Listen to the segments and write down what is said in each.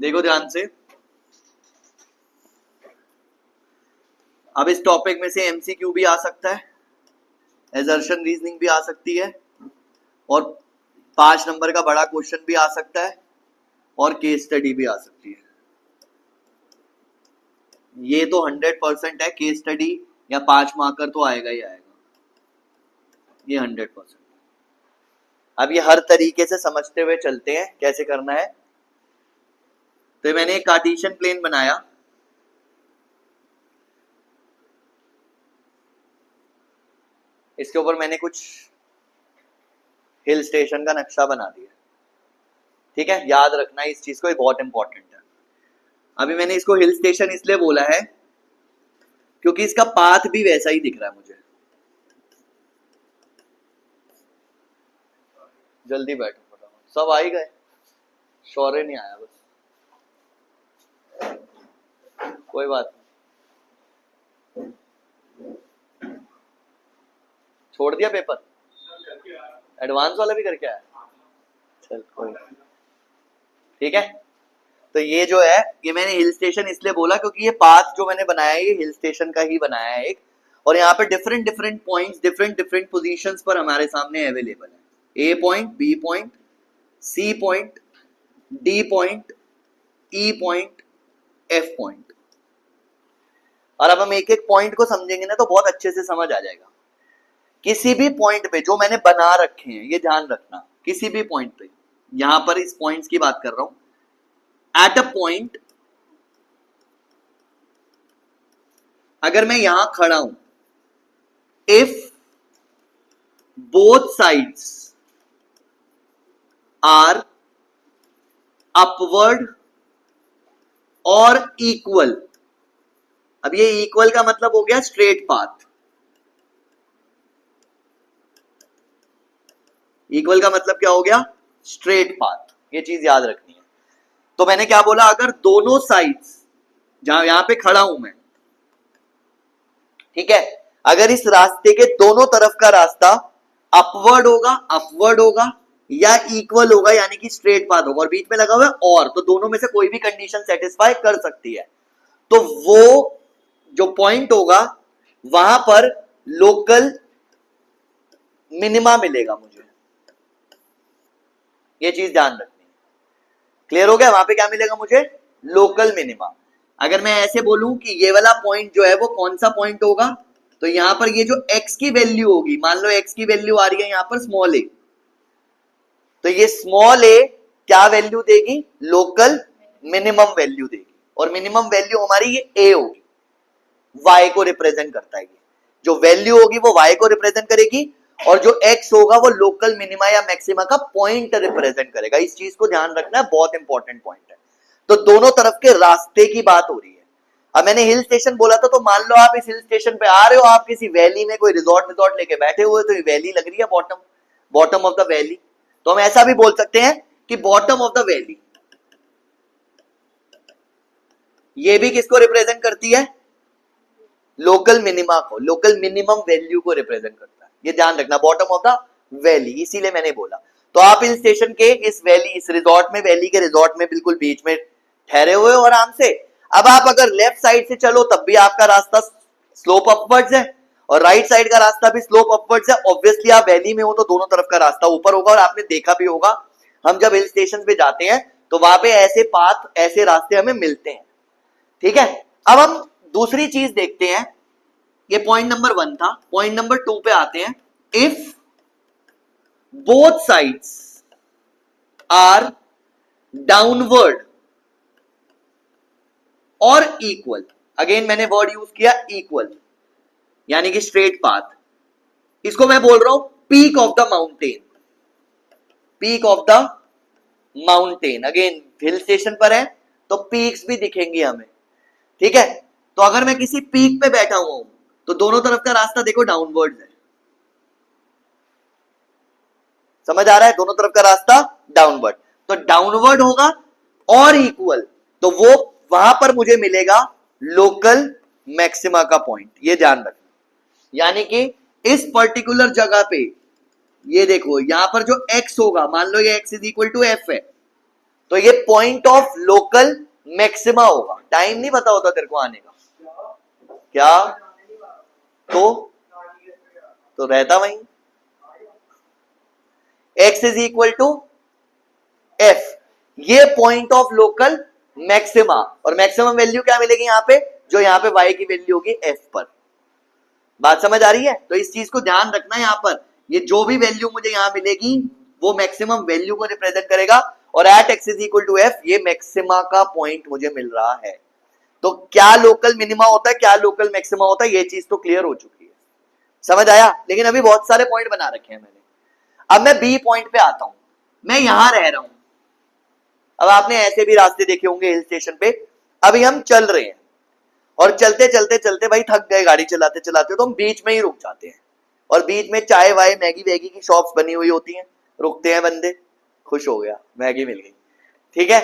देखो ध्यान से, अब इस टॉपिक में से एमसीक्यू भी आ सकता है, एजर्शन रीजनिंग भी आ सकती है, और 5 नंबर का बड़ा क्वेश्चन भी आ सकता है, और केस स्टडी भी आ सकती है। ये तो 100% है, केस स्टडी या 5 मार्कर तो आएगा ही आएगा, ये 100%। अब ये हर तरीके से समझते हुए चलते हैं कैसे करना है। तो मैंने एक कार्टेशियन प्लेन बनाया, इसके ऊपर मैंने कुछ हिल स्टेशन का नक्शा बना दिया, ठीक है, याद रखना इस चीज को, ये बहुत इंपॉर्टेंट है। अभी मैंने इसको हिल स्टेशन इसलिए बोला है क्योंकि इसका पाथ भी वैसा ही दिख रहा है मुझे। जल्दी बैठो फटाफट, सब आ ही गए, शौर्य नहीं आया बस, कोई बात नहीं, छोड़ दिया पेपर, एडवांस वाला भी करके आया, चल कोई, ठीक है। तो ये जो है, ये मैंने हिल स्टेशन इसलिए बोला क्योंकि ये पाथ जो मैंने बनाया है ये हिल स्टेशन का ही बनाया है एक, और यहाँ पे different different points, different different positions पर हमारे सामने अवेलेबल है। A point, B point, C point, D point, E point, F point. और अब हम एक एक पॉइंट को समझेंगे ना तो बहुत अच्छे से समझ आ जाएगा। किसी भी पॉइंट पे जो मैंने बना रखे हैं, ये ध्यान रखना, किसी भी पॉइंट पे, यहां पर इस पॉइंट्स की बात कर रहा हूं, एट अ पॉइंट अगर मैं यहां खड़ा हूं, if both sides are upward और इक्वल, अब ये इक्वल का मतलब हो गया स्ट्रेट पाथ, इक्वल का मतलब क्या हो गया, स्ट्रेट पाथ, ये चीज याद रखनी है। तो मैंने क्या बोला, अगर दोनों साइड्स, जहां यहां पे खड़ा हूं मैं, ठीक है, अगर इस रास्ते के दोनों तरफ का रास्ता अपवर्ड होगा या इक्वल होगा, यानी कि स्ट्रेट पाथ होगा, और बीच में लगा हुआ है और, तो दोनों में से कोई भी कंडीशन सेटिस्फाई कर सकती है, तो वो जो पॉइंट होगा वहां पर लोकल मिनिमा मिलेगा मुझे, ये चीज ध्यान रखनी है। क्लियर हो गया, वहां पे क्या मिलेगा मुझे, लोकल मिनिमा। अगर मैं ऐसे बोलूं कि ये वाला पॉइंट जो है वो कौन सा पॉइंट होगा, तो यहां पर ये जो x की वैल्यू होगी, मान लो x की वैल्यू आ रही है यहां पर स्मॉल a, तो ये स्मॉल a क्या वैल्यू देगी, लोकल मिनिमम वैल्यू देगी, और मिनिमम वैल्यू हमारी ये a होगी, y को रिप्रेजेंट करता है, जो वैल्यू होगी वो y को रिप्रेजेंट करेगी, और जो x होगा वो लोकल मिनिमा या मैक्सिमा का पॉइंट रिप्रेजेंट करेगा। इस चीज को ध्यान रखना है, बहुत इंपॉर्टेंट पॉइंट है। तो दोनों तरफ के रास्ते की बात हो रही है। अब मैंने हिल स्टेशन बोला था, तो मान लो आप इस हिल स्टेशन पे आ रहे हो, आप किसी वैली में कोई रिजॉर्ट लेके बैठे हुए, तो ये वैली लग रही है बॉटम ऑफ द वैली, तो हम ऐसा भी बोल सकते हैं कि बॉटम ऑफ द वैली, ये भी किसको रिप्रेजेंट करती है, लोकल मिनिमा को, लोकल मिनिमम वैल्यू को रिप्रेजेंट करता है, ये ध्यान रखना, बॉटम ऑफ द वैली, इसीलिए मैंने बोला। तो आप हिल स्टेशन के इस वैली, इस रिजॉर्ट में, वैली के रिजॉर्ट में बिल्कुल बीच में ठहरे हुए हो आराम से। अब आप अगर लेफ्ट साइड से चलो तब भी आपका रास्ता स्लोप अपवर्ड्स है, और राइट साइड का रास्ता भी स्लोप अपवर्ड्स है। ऑब्वियसली आप वैली में हो तो दोनों तरफ का रास्ता ऊपर होगा, और आपने देखा भी होगा हम जब हिल स्टेशन पे जाते हैं तो वहां पे ऐसे पाथ, ऐसे रास्ते हमें मिलते हैं, ठीक है। अब हम दूसरी चीज देखते हैं, ये पॉइंट नंबर 1 था, पॉइंट नंबर 2 पे आते हैं। If both sides are downward और इक्वल, अगेन मैंने वर्ड यूज किया इक्वल, यानी कि स्ट्रेट पाथ, इसको मैं बोल रहा हूं peak of the mountain, peak of the mountain. Again hill station पर है तो पीक्स भी दिखेंगी हमें, ठीक है। तो अगर मैं किसी पीक पे बैठा हुआ हूं तो दोनों तरफ का रास्ता देखो डाउनवर्ड है, समझ आ रहा है, दोनों तरफ का रास्ता डाउनवर्ड, तो डाउनवर्ड होगा और इक्वल, तो वो वहां पर मुझे मिलेगा लोकल मैक्सिमा का पॉइंट, ये ध्यान रखना। यानी कि इस पर्टिकुलर जगह पे ये देखो, यहां पर जो x होगा, मान लो ये x is equal to f है, तो ये पॉइंट ऑफ लोकल मैक्सिमा होगा। टाइम नहीं पता होता तेरे को आने का क्या? तो रहता वहीं। x is equal to F, ये पॉइंट ऑफ लोकल मैक्सिमा, और मैक्सिमम वैल्यू क्या मिलेगी यहां पे? जो यहां पे y की वैल्यू होगी f पर। बात समझ आ रही है? तो इस चीज को ध्यान रखना यहां पर, ये जो भी वैल्यू मुझे यहां मिलेगी वो मैक्सिमम वैल्यू को रिप्रेजेंट करेगा, और at x is equal to F ये मैक्सिमा का पॉइंट मुझे मिल रहा है। तो क्या लोकल मिनिमा होता है, क्या लोकल मैक्सिमा होता है, ये चीज तो क्लियर हो चुकी है। समझ आया? लेकिन अभी बहुत सारे पॉइंट बना रखे हैं मैंने। अब मैं बी पॉइंट पे आता हूं। मैं यहां रह रहा हूं, अब आपने ऐसे भी रास्ते देखे होंगे हिल स्टेशन पे। अभी हम चल रहे हैं और चलते चलते चलते भाई थक गए गाड़ी चलाते चलाते, तो हम बीच में ही रुक जाते हैं, और बीच में चाय वाय मैगी वैगी की शॉप्स बनी हुई होती हैं, रुकते हैं बंदे, खुश हो गया मैगी मिल गई, ठीक है।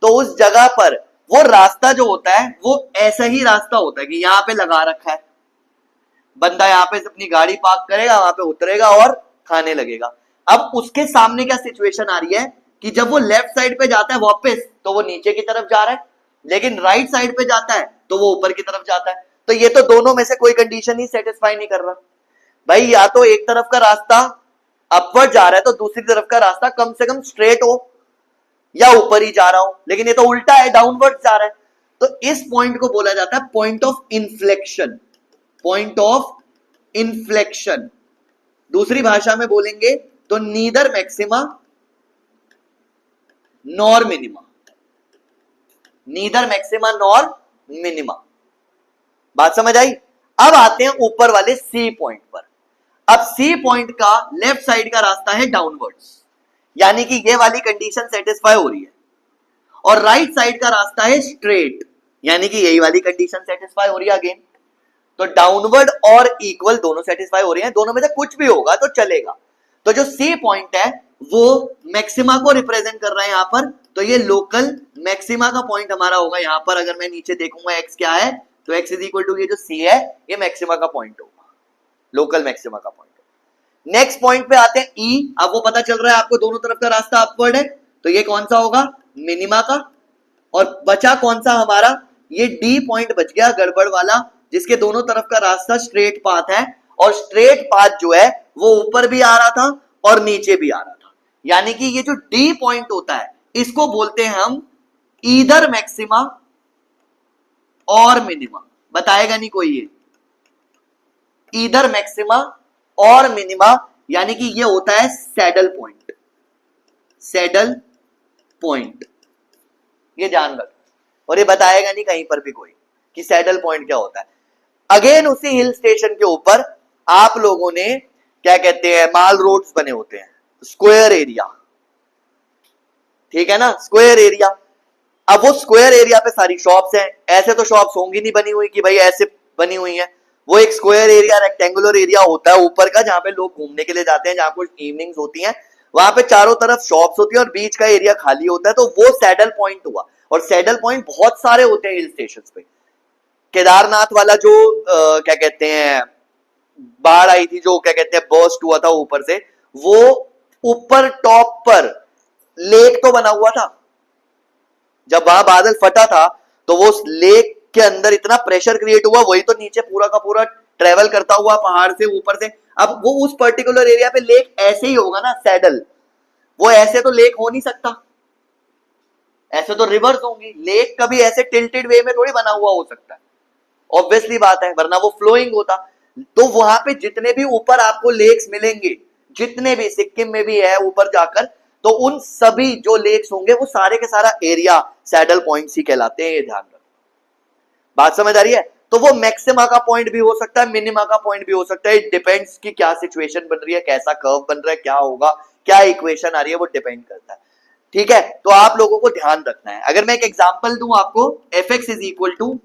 तो उस जगह पर वो रास्ता जो होता है वो ऐसा ही रास्ता होता है कि यहाँ पे लगा रखा है, बंदा यहाँ पे अपनी गाड़ी पार्क करेगा, वहां पे उतरेगा और खाने लगेगा। अब उसके सामने क्या सिचुएशन आ रही है कि जब वो लेफ्ट साइड पे जाता है वापस तो वो नीचे की तरफ जा रहा है, लेकिन राइट साइड पे जाता है तो वो ऊपर की तरफ जाता है। तो ये तो दोनों में से कोई कंडीशन ही सेटिस्फाई नहीं कर रहा भाई। या तो एक तरफ का रास्ता अपवर्ड जा रहा है तो दूसरी तरफ का रास्ता कम से कम स्ट्रेट हो, या ऊपर ही जा रहा हो, लेकिन ये तो उल्टा है, डाउनवर्ड जा रहा है। तो इस पॉइंट को बोला जाता है point of inflection. Point of inflection दूसरी भाषा में बोलेंगे तो neither maxima nor minima, neither maxima nor minima. बात समझ आई? अब आते हैं ऊपर वाले सी पॉइंट पर। अब सी पॉइंट का लेफ्ट साइड का रास्ता है डाउनवर्ड्स, यानी कि ये वाली कंडीशन सेटिस्फाई हो रही है, और राइट साइड का रास्ता है स्ट्रेट, यानी कि यही वाली कंडीशन सेटिस्फाई हो रही है अगेन। तो डाउनवर्ड और इक्वल दोनों सेटिस्फाई हो रही हैं, दोनों में से कुछ भी होगा तो चलेगा। तो जो सी पॉइंट है वो मैक्सिमा को रिप्रेजेंट कर रहा है यहां पर, तो ये लोकल मैक्सिमा का पॉइंट हमारा होगा यहां पर। अगर मैं नीचे देखूंगा x क्या है, तो x इज इक्वल टू ये जो c है ये मैक्सिमा का पॉइंट होगा, लोकल मैक्सिमा का पॉइंट। नेक्स्ट पॉइंट पे आते हैं e। अब वो पता चल रहा है आपको दोनों तरफ का रास्ता अपवर्ड है, तो ये कौन सा होगा? मिनिमा का। और बचा कौन सा हमारा? ये d पॉइंट बच गया गड़बड़ वाला, जिसके दोनों तरफ का रास्ता स्ट्रेट पाथ है, और स्ट्रेट पाथ जो है वो ऊपर भी आ रहा था और नीचे भी आ रहा था। यानी कि ये जो डी पॉइंट होता है इसको बोलते हैं हम ईदर मैक्सिमा और मिनिमा। बताएगा नहीं कोई ये? ईदर मैक्सिमा और मिनिमा, यानी कि ये होता है सैडल पॉइंट। सैडल पॉइंट ये ध्यान रख, और ये बताएगा नहीं कहीं पर भी कोई कि सैडल पॉइंट क्या होता है। अगेन उसी हिल स्टेशन के ऊपर आप लोगों ने क्या कहते हैं, माल रोड्स बने होते हैं, स्क्वायर एरिया, ठीक है ना, स्क्वायर एरिया। अब वो स्क्वायर एरिया पे सारी शॉप्स हैं, ऐसे तो शॉप्स होंगी नहीं बनी हुई कि भाई ऐसे बनी हुई हैं। वो एक स्क्वायर एरिया, रेक्टेंगुलर एरिया होता है ऊपर का, जहां पे लोग घूमने के लिए जाते हैं, जहां कुछ इवनिंग्स होती हैं, वहां पे चारों तरफ शॉप्स होती है और बीच का एरिया खाली होता है, तो वो सैडल पॉइंट हुआ। और सैडल पॉइंट बहुत सारे होते हैं हिल स्टेशन पे। केदारनाथ वाला जो क्या कहते हैं बाढ़ आई थी, जो क्या कहते हैं बर्स्ट हुआ था ऊपर से, वो ऊपर टॉप पर लेक तो बना हुआ था, जब वहां बादल फटा था तो वो लेक के अंदर इतना प्रेशर क्रिएट हुआ, वही तो नीचे पूरा का पूरा ट्रेवल करता हुआ पहाड़ से ऊपर से। अब वो उस पर्टिकुलर एरिया पे लेक ऐसे ही होगा ना सैडल, वो ऐसे तो लेक हो नहीं सकता, ऐसे तो रिवर्स होंगी। लेक कभी ऐसे टिल्टेड वे में थोड़ी बना हुआ हो सकता है, ऑब्वियसली बात है, वरना वो फ्लोइंग होता। तो वहां पे जितने भी ऊपर आपको लेक्स मिलेंगे, जितने भी सिक्किम में भी है ऊपर जाकर, तो उन सभी जो लेक्स होंगे वो सारे के सारा एरिया सैडल पॉइंट्स ही कहलाते हैं, ये ध्यान रखो। बात समझ आ रही है? तो वो मैक्सिमा का पॉइंट भी हो सकता है, मिनिमा का पॉइंट भी हो सकता है। इट डिपेंड्स कि क्या सिचुएशन बन रही है, कैसा कर्व बन रहा है, क्या होगा, क्या इक्वेशन आ रही है, वो डिपेंड करता है। ठीक है, तो आप लोगों को ध्यान रखना है। अगर मैं एक एग्जांपल दूं आपको, F x is equal to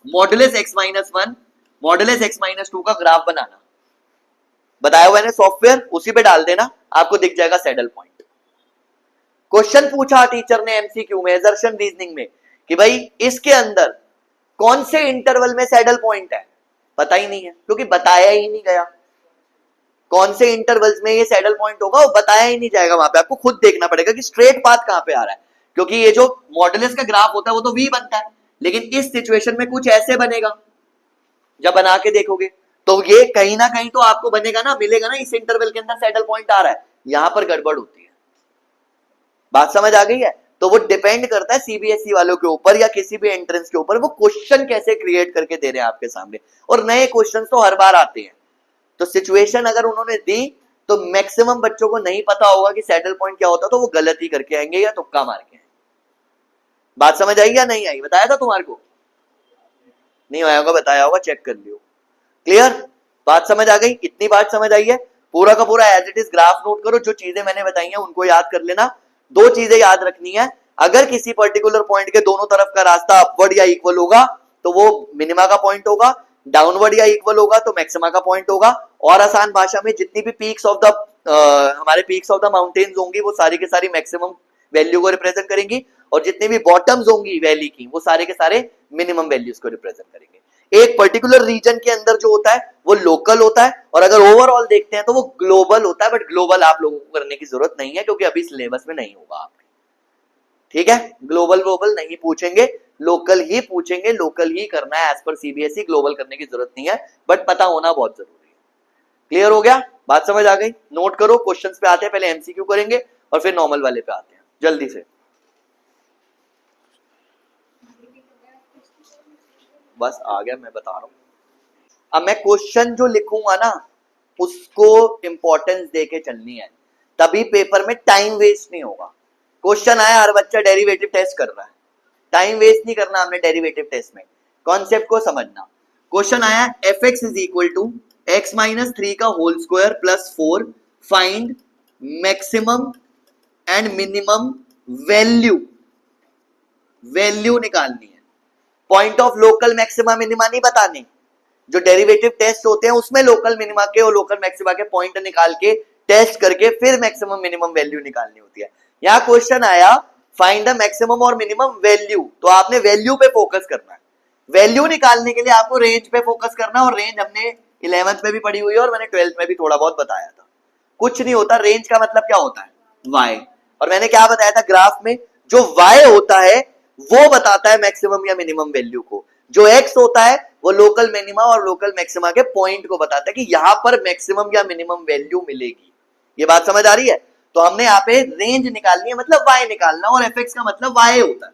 modulus x minus 1 modulus x minus 2 का ग्राफ बनाना, बताया हुआ है सॉफ्टवेयर, उसी पे डाल देना, आपको दिख जाएगा सैडल पॉइंट। क्वेश्चन पूछा टीचर ने एमसीक्यू में, असर्शन रीजनिंग में, कि भाई इसके अंदर कौन से इंटरवल में सैडल पॉइंट है, पता ही नहीं है, क्योंकि बताया ही नहीं गया कौन से इंटरवल्स में ये सैडल पॉइंट होगा, वो बताया ही नहीं जाएगा। वहां पे आपको खुद देखना पड़ेगा कि स्ट्रेट पाथ कहां पे आ रहा है। क्योंकि ये जो मॉडुलस का ग्राफ होता है वो तो v बनता है, लेकिन इस सिचुएशन में कुछ ऐसे बनेगा, जब बना के देखोगे तो ये कहीं ना कहीं तो आपको बनेगा ना, मिलेगा ना, इस इंटरवल के अंदर सैडल पॉइंट आ रहा है, यहां पर गड़बड़ होती है। बात समझ आ गई है? तो वो डिपेंड करता है सीबीएसई वालों के ऊपर या किसी भी एंट्रेंस के ऊपर, वो क्वेश्चन कैसे क्रिएट करके दे रहे हैं आपके सामने, और नए क्वेश्चन तो हर बार आते हैं। तो सिचुएशन अगर उन्होंने दी तो मैक्सिमम बच्चों को नहीं पता होगा कि सैडल पॉइंट क्या होता, तो वो गलत ही करके आएंगे या तुक्का मार के। बात समझ आई या नहीं आई? बताया था तुम्हारे को? नहीं आया होगा, बताया होगा, चेक कर लियो। क्लियर? बात समझ आ गई? इतनी बात समझ आई है? पूरा का पूरा as it is graph note करो, जो चीजें मैंने बताई हैं उनको याद कर लेना। दो चीजें याद रखनी है, अगर किसी पर्टिकुलर पॉइंट के दोनों तरफ का रास्ता अपवर्ड या इक्वल होगा तो वो मिनिमा का पॉइंट होगा, डाउनवर्ड या इक्वल होगा तो मैक्सिमा का पॉइंट होगा। और आसान भाषा में जितनी भी पीक्स ऑफ द हमारे पीक्स ऑफ द माउंटेन्स होंगी वो सारी के सारी मैक्सिमम वैल्यू को रिप्रेजेंट करेंगी, और जितनी भी बॉटम्स होंगी वैली की वो सारे के सारे मिनिमम वैल्यूज को रिप्रेजेंट करेंगे। एक पर्टिकुलर रीजन के अंदर जो होता है वो लोकल होता है, और अगर ओवरऑल देखते हैं तो वो ग्लोबल होता है, बट ग्लोबल आप लोगों को करने की जरूरत नहीं है क्योंकि अभी सिलेबस में नहीं होगा आपके। ठीक है? ग्लोबल ग्लोबल नहीं पूछेंगे, लोकल ही पूछेंगे, लोकल ही करना है एज पर सीबीएसई, ग्लोबल करने की जरूरत नहीं है, बट पता होना बहुत जरूरी है। क्लियर हो गया? बात समझ आ गई? नोट करो, क्वेश्चंस पे आते हैं, पहले एमसीक्यू करेंगे और फिर नॉर्मल वाले पे आते हैं जल्दी से। बस आ गया, मैं बता रहा हूं। अब मैं क्वेश्चन जो लिखूंगा ना उसको इंपॉर्टेंस देके चलनी है, तभी पेपर में टाइम वेस्ट नहीं होगा। क्वेश्चन आया, हर बच्चा डेरिवेटिव टेस्ट कर रहा है, टाइम वेस्ट नहीं करना हमने डेरिवेटिव टेस्ट में, कॉन्सेप्ट को समझना। क्वेश्चन आया F x is equal to x minus 3 का whole square plus 4, find maximum and minimum value. Value निकालनी है, point of local maxima minima नहीं बताने। जो डेरिवेटिव टेस्ट होते हैं उसमें लोकल मिनिमा के और लोकल मैक्सिमा के पॉइंट निकाल के टेस्ट करके फिर मैक्सिमम मिनिमम वैल्यू निकालनी होती है। यहाँ क्वेश्चन आया फाइंड द मैक्सिमम और मिनिमम वैल्यू, तो आपने वैल्यू पे फोकस करना है। वैल्यू निकालने के लिए आपको रेंज पे फोकस करना है, और रेंज हमने 11th में भी पढ़ी हुई है और मैंने 12th में भी थोड़ा बहुत बताया था। कुछ नहीं होता, रेंज का मतलब क्या होता है? y। और मैंने क्या बताया था ग्राफ में, जो y होता है वो बताता है मैक्सिमम या मिनिमम वैल्यू को, जो x होता है वो लोकल मिनिमा और लोकल मैक्सिमा के पॉइंट को बताता है कि यहां पर मैक्सिमम या मिनिमम वैल्यू मिलेगी। ये बात समझ आ रही है? तो हमने यहाँ पे रेंज निकालनी है, मतलब y निकालना, और fx का मतलब y होता है।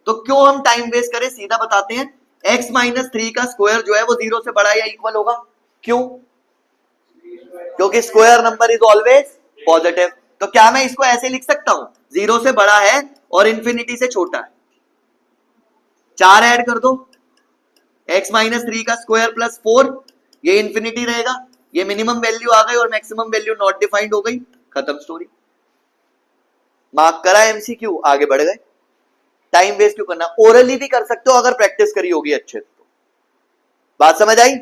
तो क्यों हम टाइम वेस्ट करें, सीधा बताते हैं। x माइनस 3 का स्क्वायर जो है वो 0 से बड़ा या इक्वल होगा, क्यों? क्योंकि square number is always positive. तो क्या मैं इसको ऐसे लिख सकता हूं, 0 से बड़ा है और इंफिनिटी से छोटा है, 4 ऐड कर दो, x माइनस 3 का स्क्वायर प्लस 4, ये इंफिनिटी रहेगा, ये मिनिमम वैल्यू आ गई और मैक्सिमम वैल्यू नॉट डिफाइंड हो गई, खत्म स्टोरी। मार्क करा एमसीक्यू, आगे बढ़ गए। टाइम वेस्ट क्यों करना? ओरली भी कर सकते हो अगर प्रैक्टिस करी होगी अच्छे तो। बात समझ आई?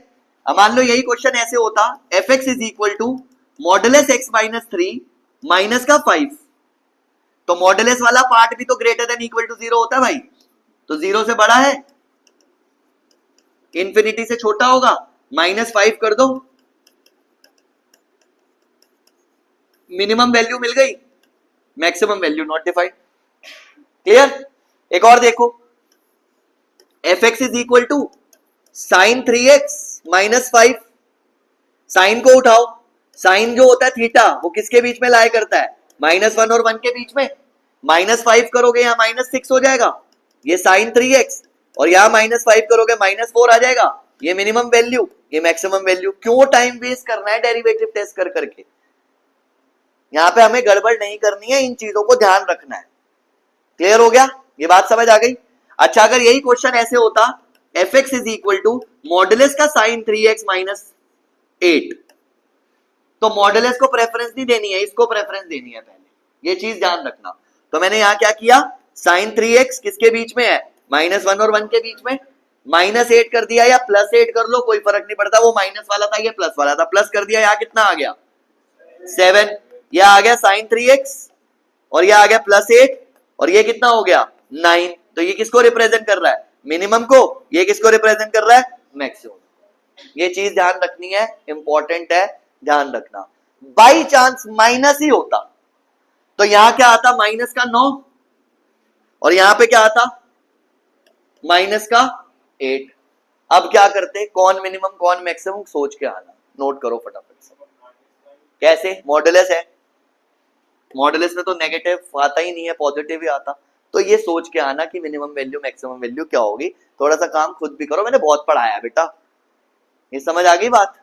अब मान लो यही क्वेश्चन ऐसे होता, F x is equal to modulus x minus 3 minus का 5, तो मॉडुलस वाला पार्ट भी तो ग्रेटर देन इक्वल टू 0 होता है भाई, तो 0 से बड़ा है, इंफिनिटी से छोटा होगा, -5 कर दो, मिनिमम वैल्यू मिल गई, maximum value not defined. Clear? एक और देखो, F x is equal to sine 3x minus 5, sine को उठाओ, साइन जो होता है थीटा वो किसके बीच में लाया करता है? -1 और 1 के बीच में। -5 करोगे यहाँ -6 हो जाएगा, ये साइन 3x, और यहाँ -5 करोगे -4 आ जाएगा, ये मिनिमम वैल्यू, ये मैक्सिमम वैल्यू। क्यों टाइम वेस्ट करना है डेरिवेटिव टेस्ट कर करके? यहाँ पे हमें गड़बड़ नहीं करनी है, इन चीजों को ध्यान रखना है। क्लियर हो गया? ये बात समझ आ गई? अच्छा, अगर यही क्वेश्चन ऐसे होता, F x is equal to modulus का साइन 3x माइनस 8, तो मॉडुलस को प्रेफरेंस नहीं देनी है, इसको प्रेफरेंस देनी है पहले, ये चीज ध्यान रखना। तो मैंने यहाँ क्या किया, साइन 3x किसके बीच में है? -1 और 1 के बीच में, -8 कर दिया या +8 कर लो, कोई फर्क नहीं पड़ता, वो माइनस वाला था ये प्लस वाला था, प्लस कर दिया, यहाँ कितना आ गया 7, यह आ गया साइन 3x, और यह आ गया +8, और ये कितना हो गया 9। तो ये किसको रिप्रेजेंट कर रहा है? मिनिमम को। ये किसको रिप्रेजेंट कर रहा है? मैक्सिमम। ये चीज ध्यान रखनी है, इंपॉर्टेंट है, ध्यान रखना। बाई चांस माइनस ही होता तो यहां क्या आता, -9, और यहां पे क्या आता, माइनस का 8। अब क्या करते, कौन मिनिमम कौन मैक्सिमम सोच के आना, नोट करो फटाफट से। कैसे, मॉडुलस है, मॉडुलस में तो नेगेटिव आता ही नहीं है, पॉजिटिव ही आता। तो ये सोच के आना कि मिनिमम वैल्यू मैक्सिमम वैल्यू क्या होगी। थोड़ा सा काम खुद भी करो, मैंने बहुत पढ़ाया बेटा, ये समझ आ गई बात,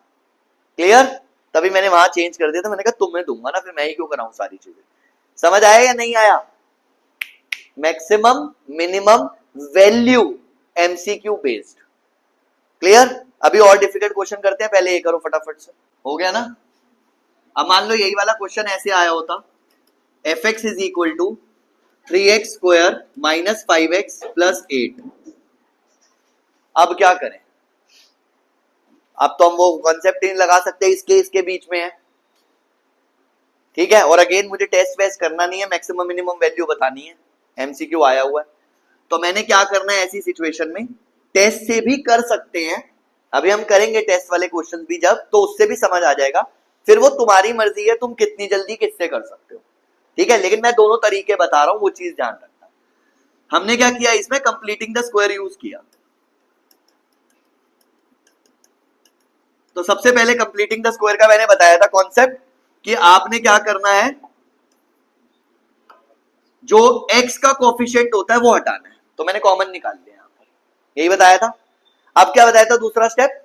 क्लियर। तभी मैंने वहां चेंज कर दिया था, मैंने कहा तुम्हें दूंगा ना, फिर मैं ही क्यों कराऊं सारी चीजें। समझ आया या नहीं आया, maximum minimum value MCQ based, clear. अभी और डिफिकल्ट क्वेश्चन करते हैं, पहले ये करो फटाफट से, हो गया ना। अब मान लो यही वाला क्वेश्चन ऐसे आया होता, F x is equal to 3x square minus 5x plus 8। अब क्या करें, अब तो हम वो कॉन्सेप्ट नहीं लगा सकते, इसके बीच में है, ठीक है। और अगेन मुझे टेस्ट वेस्ट करना नहीं है, मैक्सिमम मिनिमम वैल्यू बतानी है, एमसीक्यू आया हुआ है। तो मैंने क्या करना है ऐसी सिचुएशन में, टेस्ट से भी कर सकते हैं, अभी हम करेंगे टेस्ट वाले क्वेश्चन भी जब, तो उससे भी समझ आ जाएगा। फिर वो तुम्हारी मर्जी है, तुम कितनी जल्दी किससे कर सकते हो, ठीक है। लेकिन मैं दोनों तरीके बता रहा हूं, वो चीज ध्यान रखना। हमने क्या किया, इसमें कंप्लीटिंग द स्क्वायर यूज किया। तो सबसे पहले कंप्लीटिंग द स्क्वायर का मैंने बताया था कॉन्सेप्ट, कि आपने क्या करना है, जो x का कोफिशिएंट होता है वो हटाना है। तो मैंने कॉमन निकाल लिया यहां पर, यही बताया था। अब क्या बताया था दूसरा स्टेप,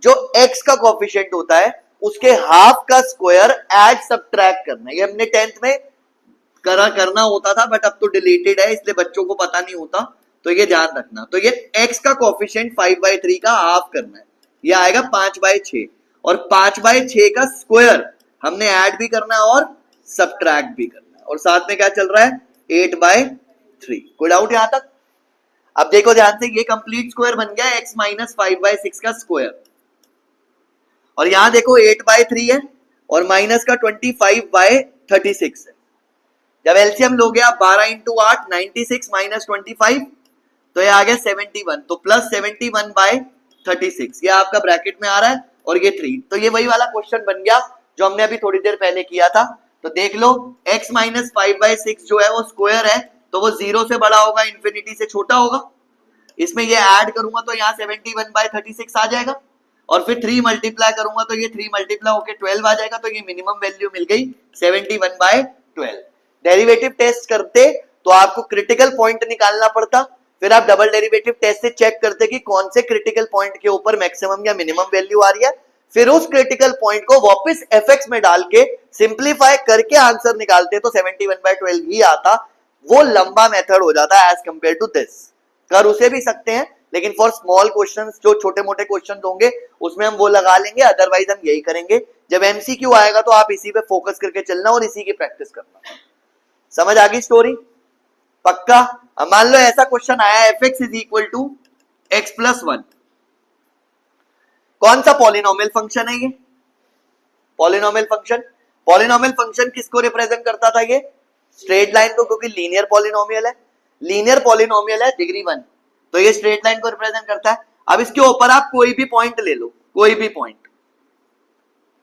जो x का कोफिशिएंट होता है उसके हाफ का स्क्वायर ऐड सब्ट्रैक्ट करना है। ये हमने 10th में करना होता था, बट अब तो डिलीटेड है, इसलिए बच्चों को पता नहीं होता, तो ये ध्यान रखना। तो ये x का कोफिशिएंट 5/3 का हाफ करना है, ये आएगा 5/6, और 5/6 का स्क्वायर हमने ऐड भी करना है और सब्ट्रैक्ट भी करना है, और साथ में क्या चल रहा है 8/3। कोई डाउट यहां तक। अब देखो ध्यान से, ये कंप्लीट स्क्वायर बन गया x माइनस 5/6 का स्क्वायर, और यहां देखो 8/3 है और माइनस का 25/36 है। जब एलसीएम लोगे आप 12 इंटू 8 96 माइनस 25, तो ये आ गया 71, तो प्लस 71/36, ये आपका ब्रैकेट में आ रहा है, और ये 3। तो ये वही वाला क्वेश्चन बन गया जो हमने अभी थोड़ी देर पहले किया था। तो देख लो, x माइनस 5/6 जो है वो स्क्वायर है, तो वो 0 से बड़ा होगा, इंफिनिटी से छोटा होगा। इसमें ये ऐड करूंगा तो यहाँ 71/36 आ जाएगा, और फिर 3 मल्टीप्लाई करूंगा तो ये 3 मल्टीप्लाई होकर 12 आ जाएगा। तो ये मिनिमम वैल्यू मिल गई 71/12। डेरिवेटिव टेस्ट करते तो आपको क्रिटिकल पॉइंट निकालना पड़ता, फिर आप डबल डेरिवेटिव टेस्ट से चेक करते कि कौन से क्रिटिकल पॉइंट के ऊपर मैक्सिमम या मिनिमम वैल्यू आ रही है, फिर उस क्रिटिकल पॉइंट को वापस fx में डाल के सिंप्लीफाई करके आंसर निकालते तो 71/12 ही आता। वो लंबा मेथड हो जाता है एज कंपेयर टू दिस। कर उसे भी सकते हैं, लेकिन फॉर स्मॉल क्वेश्चंस, जो छोटे मोटे क्वेश्चन होंगे उसमें हम वो लगा लेंगे, अदरवाइज हम यही करेंगे। जब एमसीक्यू आएगा तो आप इसी पे फोकस करके चलना और इसी की प्रैक्टिस करना। समझ आ गई स्टोरी, पक्का। अब मान लो ऐसा क्वेश्चन आया, F x is equal to x plus 1। कौन सा पॉलिनोमियल फंक्शन है ये, पॉलिनोमियल फंक्शन। पॉलिनोमियल फंक्शन किसको रिप्रेजेंट करता था, ये स्ट्रेट लाइन को, क्योंकि लीनियर पॉलिनोमियल है, लीनियर पॉलिनोमियल है डिग्री 1, तो ये स्ट्रेट लाइन को रिप्रेजेंट करता है। अब इसके ऊपर आप कोई भी पॉइंट ले लो, कोई भी पॉइंट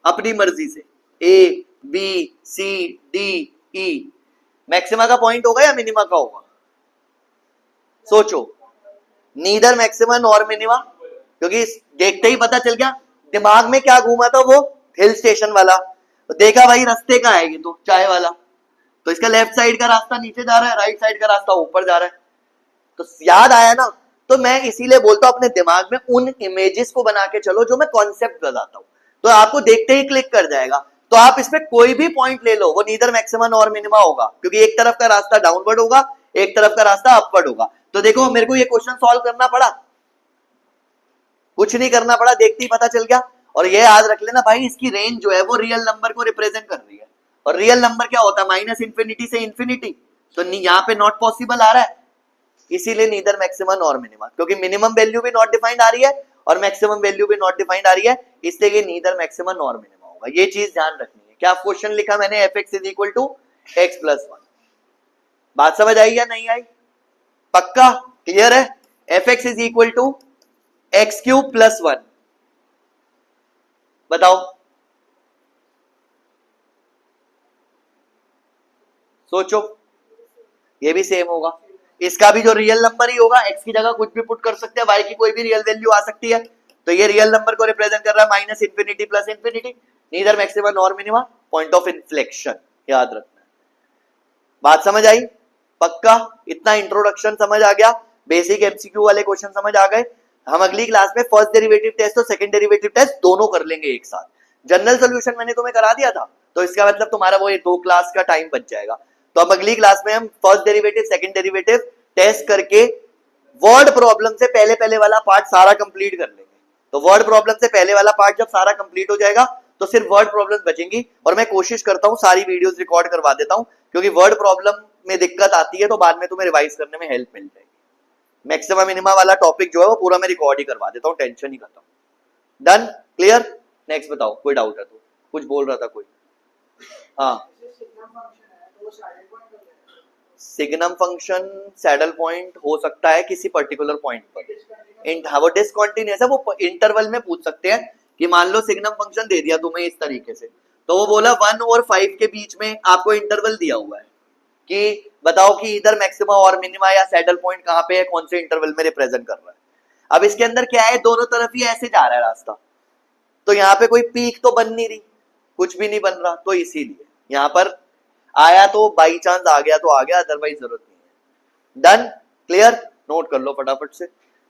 अपनी मर्जी से, A B C D E, maxima का पॉइंट होगा या मिनिमा का होगा, सोचो। नीदर मैक्सिमा नॉर मिनिमा, क्योंकि देखते ही पता चल गया, दिमाग में क्या घूमा था, वो हिल स्टेशन वाला, तो देखा भाई रास्ते का है ये, तो चाय वाला, तो इसका लेफ्ट साइड का रास्ता नीचे जा रहा है, राइट साइड का रास्ता ऊपर जा रहा है, तो याद आया ना। तो मैं इसीलिए बोलता हूं अपने दिमाग में उन इमेजेस को बना के चलो जो मैं कॉन्सेप्ट बताता हूं, तो आपको देखते ही क्लिक कर जाएगा। तो आप इसमें कोई भी पॉइंट ले लो, वो नीदर मैक्सिमा नॉर मिनिमा होगा, क्योंकि एक तरफ का रास्ता डाउनवर्ड होगा, एक तरफ का रास्ता अपवर्ड होगा। तो देखो मेरे को ये क्वेश्चन सॉल्व करना पड़ा, कुछ नहीं करना पड़ा, देखते ही पता चल गया। और ये याद रख लेना भाई, इसकी रेंज जो है वो रियल नंबर को रिप्रेजेंट कर रही है, और रियल नंबर क्या होता है, माइनस इंफिनिटी से इंफिनिटी, तो यहाँ पे नॉट पॉसिबल आ रहा है, इसीलिए नीदर मैक्सिमा नॉर मिनिमा, क्योंकि मिनिमम वैल्यू भी नॉट डिफाइंड आ रही है और मैक्सिमम वैल्यू भी नॉट डिफाइंड आ रही है, इसलिए ये नीदर मैक्सिमा नॉर मिनिमा होगा। ये चीज ध्यान रखनी है। क्या क्वेश्चन लिखा मैंने, F x is equal to x plus 1। बात समझ आई या नहीं आई, पक्का क्लियर है। F x is equal to x cube plus 1, बताओ सोचो, ये भी सेम होगा। इसका भी जो रियल नंबर ही होगा, x की जगह कुछ भी पुट कर सकते हैं, y की कोई भी रियल वैल्यू आ सकती है, तो ये रियल नंबर को रिप्रेजेंट कर रहा है minus infinity plus infinity, neither maxima nor minima, point of inflection, याद रखना। बात समझ आई? पक्का? इतना इंट्रोडक्शन समझ आ गया, बेसिक एमसीक्यू वाले क्वेश्चन समझ आ गए। हम अगली क्लास में फर्स्ट डेरिवेटिव टेस्ट और सेकंड डेरिवेटिव टेस्ट दोनों कर लेंगे एक साथ। जनरल सॉल्यूशन मैंने तुम्हें करा दिया था, तो इसका मतलब तुम्हारा वो 2 क्लास का टाइम बच जाएगा। तो अब अगली क्लास में हम first derivative second derivative test करके वर्ड प्रॉब्लम से पहले पहले वाला पार्ट सारा कंप्लीट कर लेंगे। तो वर्ड प्रॉब्लम से पहले वाला पार्ट जब सारा कंप्लीट हो जाएगा तो सिर्फ वर्ड प्रॉब्लम बचेंगी, और मैं कोशिश करता हूं सारी वीडियोस रिकॉर्ड करवा देता हूं, क्योंकि वर्ड प्रॉब्लम में दिक्कत आती है तो बाद में तुम्हें रिवाइज करने में हेल्प मिल जाएगी। मैक्सिमा मिनिमा वाला टॉपिक जो है वो पूरा मैं रिकॉर्ड ही करवा देता हूं, टेंशन ही खत्म। डन? क्लियर? नेक्स्ट बताओ, कोई डाउट है तो? कुछ बोल रहा था कोई? हाँ, सिग्नम फंक्शन सैडल पॉइंट हो सकता है किसी पर्टिकुलर पॉइंट पर, हाँ वो डिसकंटिन्यूअस है, वो इंटरवल में पूछ सकते हैं कि मान लो सिग्नम फंक्शन दे दिया तुम्हें इस तरीके से, तो वो बोला 1 और 5 के बीच में आपको इंटरवल दिया हुआ है कि बताओ कि इधर मैक्सिमा और मिनिमा या सैडल पॉइंट कहाँ पे है, कौन से इंटरवल में रिप्रेजेंट कर रहा है। अब इसके अंदर क्या है, दोनों तरफ ही ऐसे जा रहा है रास्ता, तो यहाँ पे कोई पीक तो बन नहीं रही, कुछ भी नहीं बन रहा, तो इसीलिए यहाँ पर आया तो बाई चांस आ गया तो आ गया, अदरवाइज जरूरत नहीं है। डन? क्लियर? नोट कर लो फटाफट से।